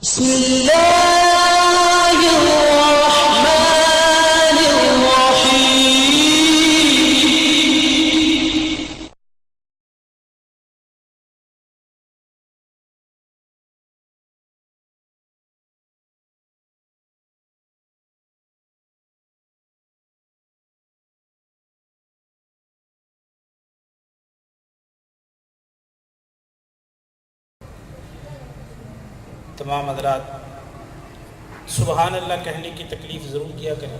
بسم الله الرحمن الرحيم. تمام حضرات سبحان اللہ کہنے کی تکلیف ضرور کیا کریں،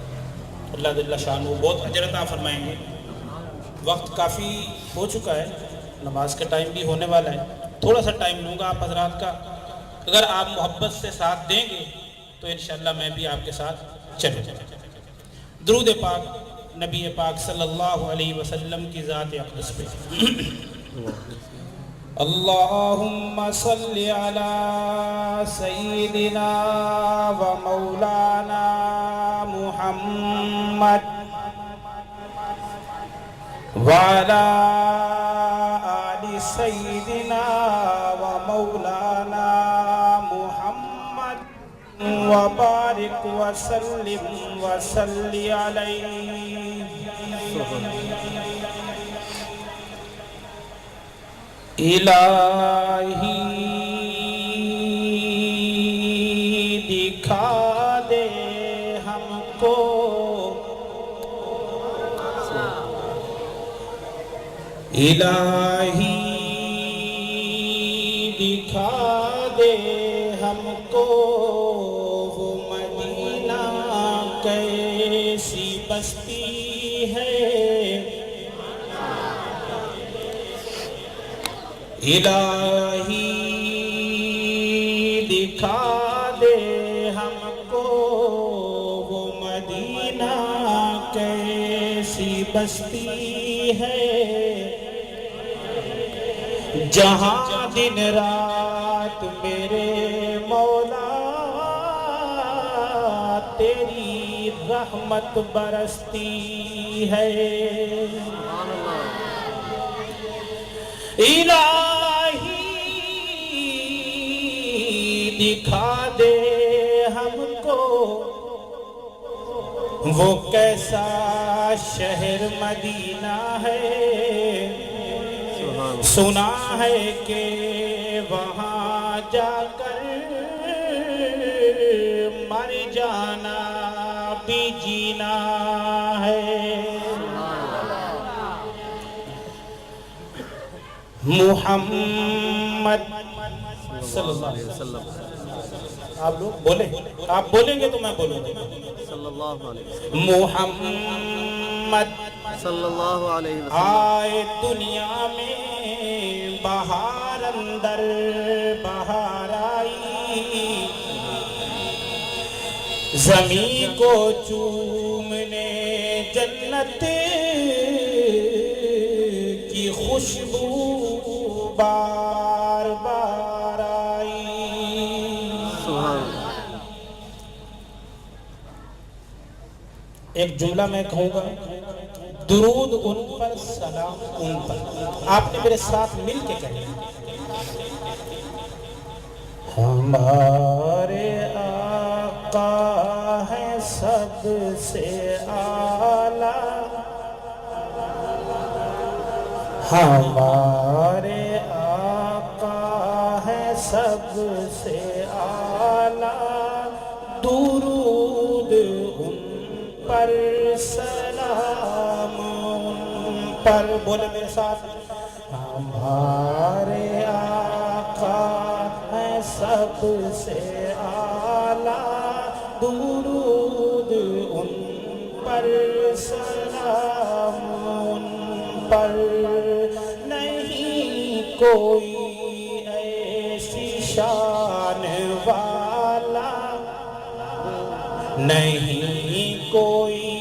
اللہ جل شانہ بہت اجر عطا فرمائیں گے۔ وقت کافی ہو چکا ہے، نماز کا ٹائم بھی ہونے والا ہے، تھوڑا سا ٹائم لوں گا آپ حضرات کا، اگر آپ محبت سے ساتھ دیں گے تو انشاءاللہ میں بھی آپ کے ساتھ چلوں۔ درود پاک نبی پاک صلی اللہ علیہ وسلم کی ذات اقدس پہ۔ اللہم صلی علی سیدنا و مولانا محمد وعلی آل سیدنا و مولانا محمد وبارک وسلم وصلی علیہ۔ الہی دکھا دے ہم کو الہی دکھا دے ہم کو وہ مدینہ کیسی بستی ہے، الہی دکھا دے ہم کو وہ مدینہ کیسی بستی ہے، جہاں دن رات میرے مولا تیری رحمت برستی ہے۔ الہی دکھا دے ہم کو وہ کیسا شہر مدینہ ہے، سنا ہے کہ وہاں جا کر مر جانا بھی جینا ہے۔ محمد صلی اللہ علیہ وسلم، آپ لوگ بولیں، آپ بولیں گے تو میں بولوں گا۔ صلی اللہ علیہ وسلم، محمد صلی اللہ علیہ وسلم، آئے دنیا میں بہار اندر بہار آئی، زمین کو چومنے جنت کی خوشبو بار بار آئی۔ سبحان ایک جملہ میں کہوں گا، درود ان پر سلام ان پر، آپ نے میرے ساتھ مل کے کہیں، ہمارے آقا ہیں سب سے اعلیٰ، ہمارے آقا ہیں سب سے اعلیٰ، درود ان پر سلام ان پر، بولے میرے ساتھ، ہمارے آقا ہیں سب سے اعلیٰ، درود ان پر سلام ان پر، نہیں کوئی ایسی شان والا، نہیں کوئی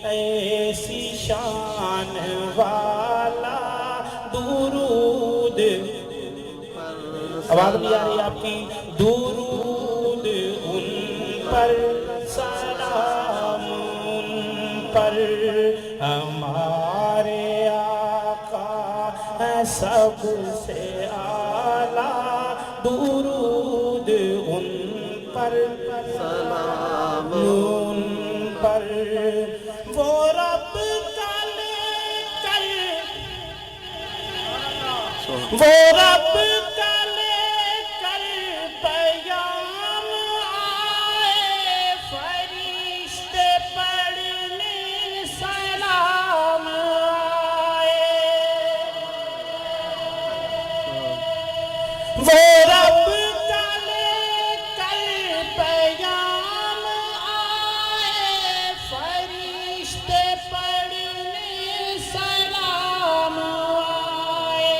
ایسی شان والا، درود آواز نہیں آ رہی آپ کی، درود ان پر سلام ان پر، ہمارے آقا ہیں سب سے اعلیٰ، درود ان پر سلام ان پر وہ رب کا لے کر وہ رب کا لے کر پیغام آئے فرشتے پڑھنے سلام آئے وہ رب کا لے کر پیغام آئے فرشتے پڑھنے سلام آئے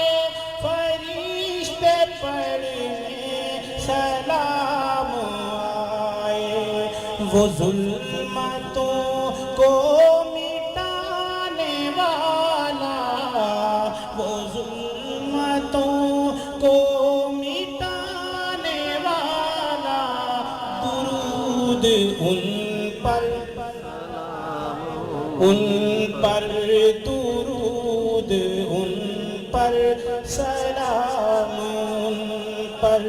فرشتے پڑھنے سلام آئے وہ ظلمتوں کو مٹانے والا وہ ظلمتوں کو مٹانے والا درود ان پر درود ان پر سلام ان پر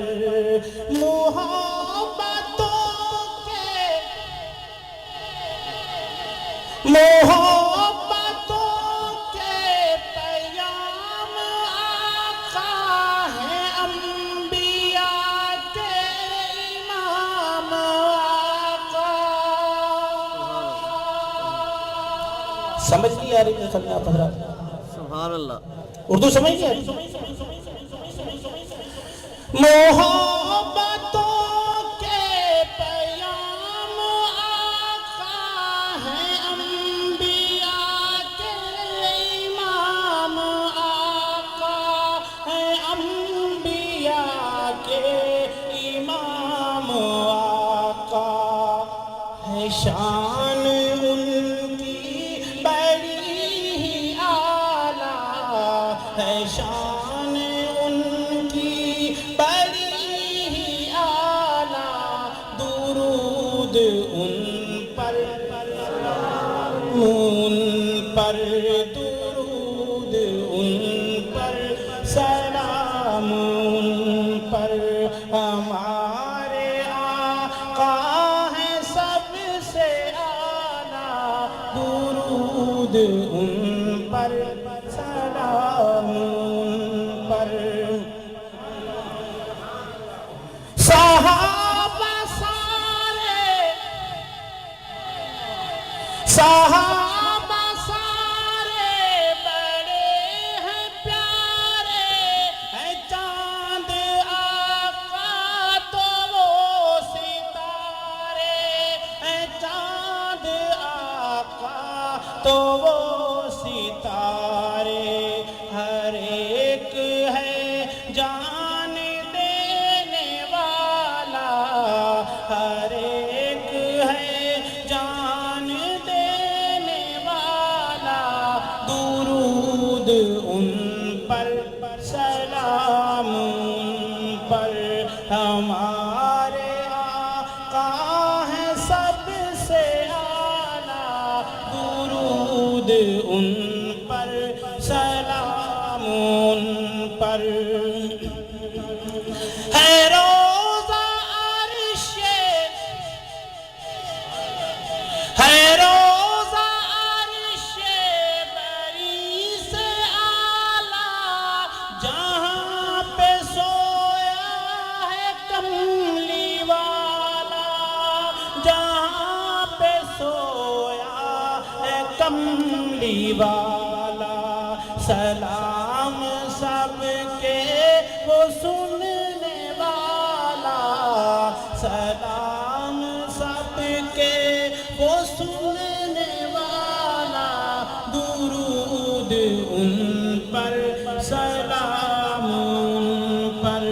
محبتوں کے پیغام آقا ہے انبیاء کے امام آقا سمجھ نہیں آ رہی میرے خیال میں آپ حضرات سبحان اللہ اردو سمجھ نہیں آ رہی محبتوں کے پیغام آقا ہے انبیاء کے امام آقا ہے انبیاء کے امام آقا ہے شان ان کی بڑی ہی اعلیٰ ہے شان ان کی بڑی ہی اعلیٰ درود ان پر درود ان پر سلام ان پر ہمارے آقا ہیں سب سے اعلیٰ درود ان پر سلام ان پر صحابہ سارے بڑے ہیں پیارے ہیں چاند آقا تو وہ ستارے ہیں چاند آقا تو وہ ستارے ہر ایک ہے جان دینے والا ہر ایک ہے جان دینے والا درود ان پر سلام ان پر ہمارے آقا ہیں سب سے اعلیٰ درود ان پر سلام ان پر ہے روزہ عرش ہے روزہ عرش بری سے اعلیٰ جہاں پہ سویا ہے کملی والا جہاں پہ سویا ہے کملی والا سلام سب کے وہ سننے والا سلام سب کے وہ سننے والا درود ان پر سلام ان پر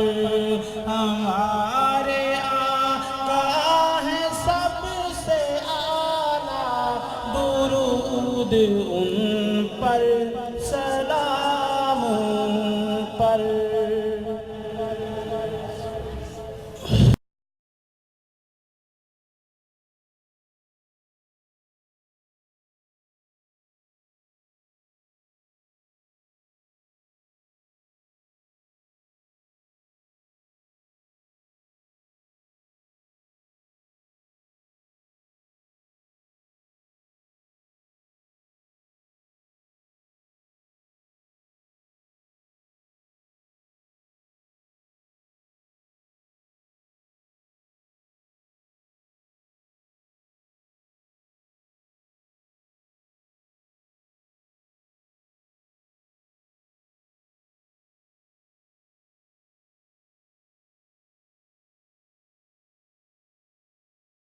ہمارے آقا ہیں سب سے اعلیٰ درود ان